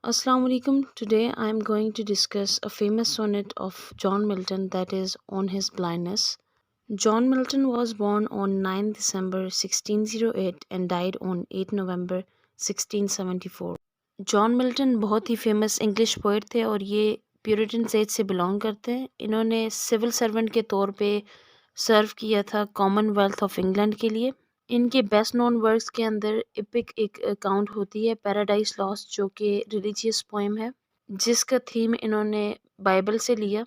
Assalamu alaikum. Today I am going to discuss a famous sonnet of John Milton that is on his blindness. John Milton was born on 9 December 1608 and died on 8 November 1674. John Milton बहुत ही famous English poet थे और ये Puritan says से belong करते हैं। इन्होंने civil servant के तौर पे सर्व किया था कॉमनवेल्थ ऑफ इंग्लैंड के लिए। इनके बेस्ट नोन वर्क्स के अंदर एपिक एक अकाउंट होती है पैराडाइज लॉस्ट, जो कि रिलीजियस पोएम है जिसका थीम इन्होंने बाइबल से लिया।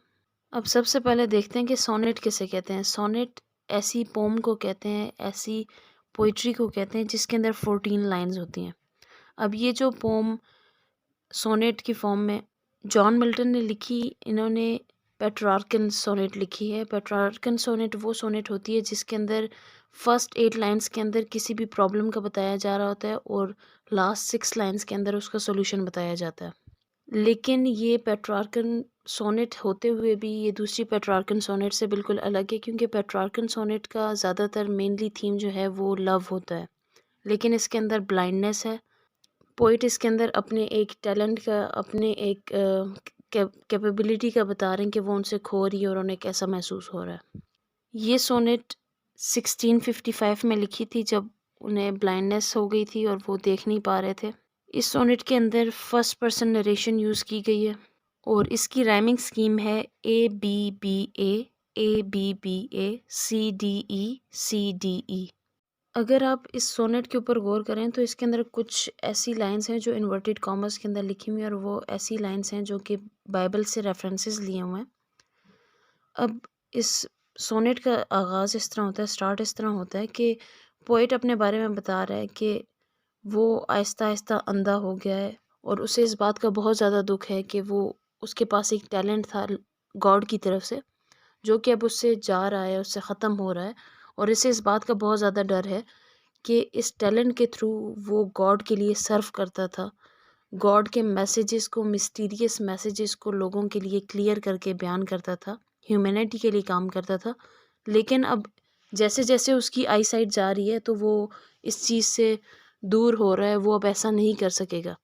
अब सबसे पहले देखते हैं कि सोनेट किसे कहते हैं। सोनेट ऐसी पोम को कहते हैं, ऐसी पोइट्री को कहते हैं जिसके अंदर 14 लाइंस होती हैं। अब ये जो पोम सोनेट की फॉर्म में जॉन मिल्टन ने लिखी, इन्होंने पेट्रार्कन सोनेट लिखी है। पेट्रार्कन सोनेट वो सोनेट होती है जिसके अंदर फर्स्ट 8 लाइंस के अंदर किसी भी प्रॉब्लम का बताया जा रहा होता है और लास्ट 6 लाइंस के अंदर उसका सोल्यूशन बताया जाता है। लेकिन ये पेट्रार्कन सोनेट होते हुए भी ये दूसरी पेट्रार्कन सोनेट से बिल्कुल अलग है, क्योंकि पेट्रार्कन सोनेट का ज़्यादातर मेनली थीम जो है वो लव होता है, लेकिन इसके अंदर ब्लाइंडनेस है। पोइट इसके अंदर अपने एक टैलेंट का, अपने एक कैपेबिलिटी का बता रहे हैं कि वो उनसे खो रही है और उन्हें कैसा महसूस हो रहा है। ये सोनेट 1655 में लिखी थी जब उन्हें ब्लाइंडनेस हो गई थी और वो देख नहीं पा रहे थे। इस सोनेट के अंदर फर्स्ट पर्सन नरेशन यूज़ की गई है और इसकी राइमिंग स्कीम है A C D E। अगर आप इस सोनेट के ऊपर गौर करें तो इसके अंदर कुछ ऐसी लाइंस हैं जो इन्वर्टेड कॉमर्स के अंदर लिखी हुई हैं और वो ऐसी लाइंस हैं जो कि बाइबल से रेफरेंसेस लिए हुए हैं। अब इस सोनेट का आगाज़ इस तरह होता है, स्टार्ट इस तरह होता है कि पोइट अपने बारे में बता रहा है कि वो आहिस्ता आहिस्ता अंधा हो गया है और उसे इस बात का बहुत ज़्यादा दुख है कि वो उसके पास एक टैलेंट था गॉड की तरफ से जो कि अब उससे जा रहा है, उससे ख़त्म हो रहा है, और इसे इस बात का बहुत ज़्यादा डर है कि इस टैलेंट के थ्रू वो गॉड के लिए सर्व करता था, गॉड के मैसेजेस को, मिस्टीरियस मैसेजेस को लोगों के लिए क्लियर करके बयान करता था, ह्यूमैनिटी के लिए काम करता था। लेकिन अब जैसे जैसे उसकी आई साइट जा रही है तो वो इस चीज़ से दूर हो रहा है, वो अब ऐसा नहीं कर सकेगा।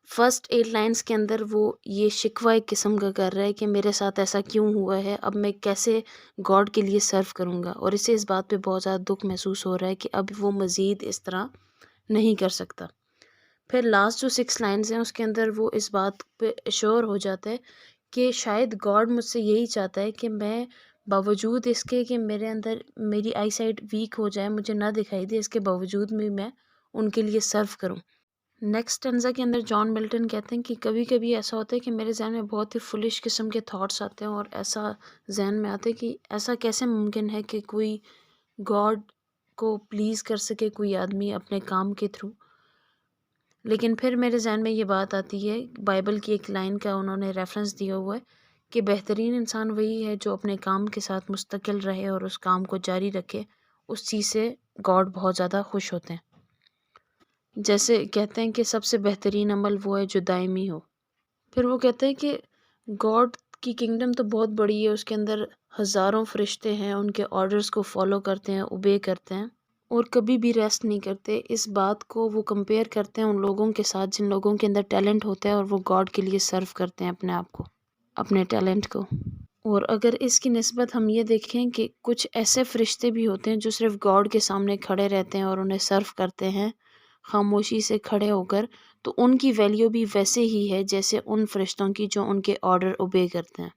फर्स्ट 8 लाइंस के अंदर वो ये शिकवा एक किस्म का कर रहा है कि मेरे साथ ऐसा क्यों हुआ है, अब मैं कैसे गॉड के लिए सर्व करूँगा, और इसे इस बात पे बहुत ज़्यादा दुख महसूस हो रहा है कि अब वो मज़ीद इस तरह नहीं कर सकता। फिर लास्ट जो 6 लाइंस हैं उसके अंदर वो इस बात पे श्योर हो जाता है कि शायद गॉड मुझसे यही चाहता है कि मैं बावजूद इसके कि मेरे अंदर मेरी आई साइट वीक हो जाए, मुझे ना दिखाई दे, इसके बावजूद भी मैं उनके लिए सर्व करूं। नेक्स्ट स्टेंजा के अंदर जॉन मिल्टन कहते हैं कि कभी कभी ऐसा होता है कि मेरे जहन में बहुत ही फुलिश किस्म के थॉट्स आते हैं और ऐसा जहन में आता है कि ऐसा कैसे मुमकिन है कि कोई गॉड को प्लीज़ कर सके कोई आदमी अपने काम के थ्रू। लेकिन फिर मेरे जहन में ये बात आती है, बाइबल की एक लाइन का उन्होंने रेफरेंस दिया हुआ है कि बेहतरीन इंसान वही है जो अपने काम के साथ मुस्तकिल रहे और उस काम को जारी रखे, उस चीज़ से गॉड बहुत ज़्यादा खुश होते हैं। जैसे कहते हैं कि सबसे बेहतरीन अमल वो है जो दायमी हो। फिर वो कहते हैं कि गॉड की किंगडम तो बहुत बड़ी है, उसके अंदर हज़ारों फरिश्ते हैं, उनके ऑर्डर्स को फॉलो करते हैं, ओबे करते हैं और कभी भी रेस्ट नहीं करते। इस बात को वो कंपेयर करते हैं उन लोगों के साथ जिन लोगों के अंदर टैलेंट होता है और वो गॉड के लिए सर्व करते हैं अपने आप को, अपने टैलेंट को। और अगर इसकी निस्बत हम ये देखें कि कुछ ऐसे फरिश्ते भी होते हैं जो सिर्फ गॉड के सामने खड़े रहते हैं और उन्हें सर्व करते हैं खामोशी से खड़े होकर, तो उनकी वैल्यू भी वैसे ही है जैसे उन फरिश्तों की जो उनके ऑर्डर ओबे करते हैं।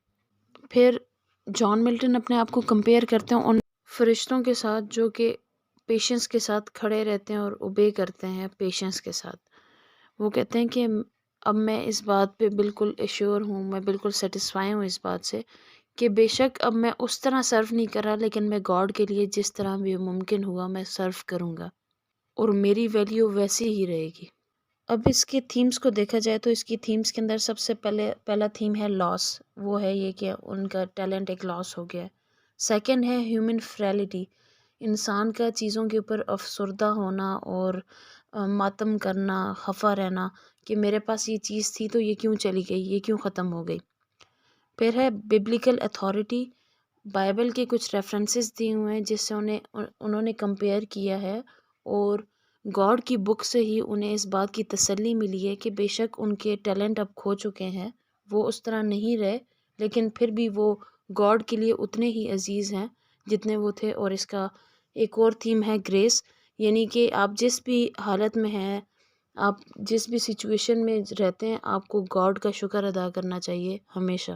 फिर जॉन मिल्टन अपने आप को कंपेयर करते हैं उन फरिश्तों के साथ जो कि पेशेंस के साथ खड़े रहते हैं और ओबे करते हैं पेशेंस के साथ। वो कहते हैं कि अब मैं इस बात पे बिल्कुल एश्योर हूँ, मैं बिल्कुल सेटिस्फाई हूँ इस बात से कि बेशक अब मैं उस तरह सर्व नहीं कर रहा, लेकिन मैं गॉड के लिए जिस तरह भी मुमकिन हुआ मैं सर्व करूँगा और मेरी वैल्यू वैसी ही रहेगी। अब इसके थीम्स को देखा जाए तो इसकी थीम्स के अंदर सबसे पहला थीम है लॉस। वो है ये कि उनका टैलेंट एक लॉस हो गया है। सेकंड है ह्यूमन फ्रैलिटी, इंसान का चीज़ों के ऊपर अफसरदा होना और मातम करना, खफा रहना कि मेरे पास ये चीज़ थी तो ये क्यों चली गई, ये क्यों ख़त्म हो गई। फिर है बिब्लिकल अथॉरिटी, बाइबल के कुछ रेफरेंसेस दिए हुए हैं जिससे उन्होंने कंपेयर किया है और گاڈ کی بک سے ہی انہیں اس بات کی تسلی ملی ہے کہ بے شک ان کے ٹیلنٹ اب کھو چکے ہیں، وہ اس طرح نہیں رہے، لیکن پھر بھی وہ گاڈ کے لیے اتنے ہی عزیز ہیں جتنے وہ تھے۔ اور اس کا ایک اور تھیم ہے گریس، یعنی کہ آپ جس بھی حالت میں ہیں، آپ جس بھی سچویشن میں رہتے ہیں، آپ کو گاڈ کا شکر ادا کرنا چاہیے ہمیشہ۔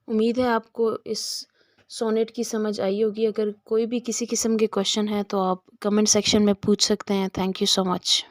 امید ہے آپ کو اس سونیٹ کی سمجھ آئی ہوگی۔ اگر کوئی بھی کسی قسم کے کوشچن ہے تو آپ کمنٹ سیکشن میں پوچھ سکتے ہیں۔ Thank you so much.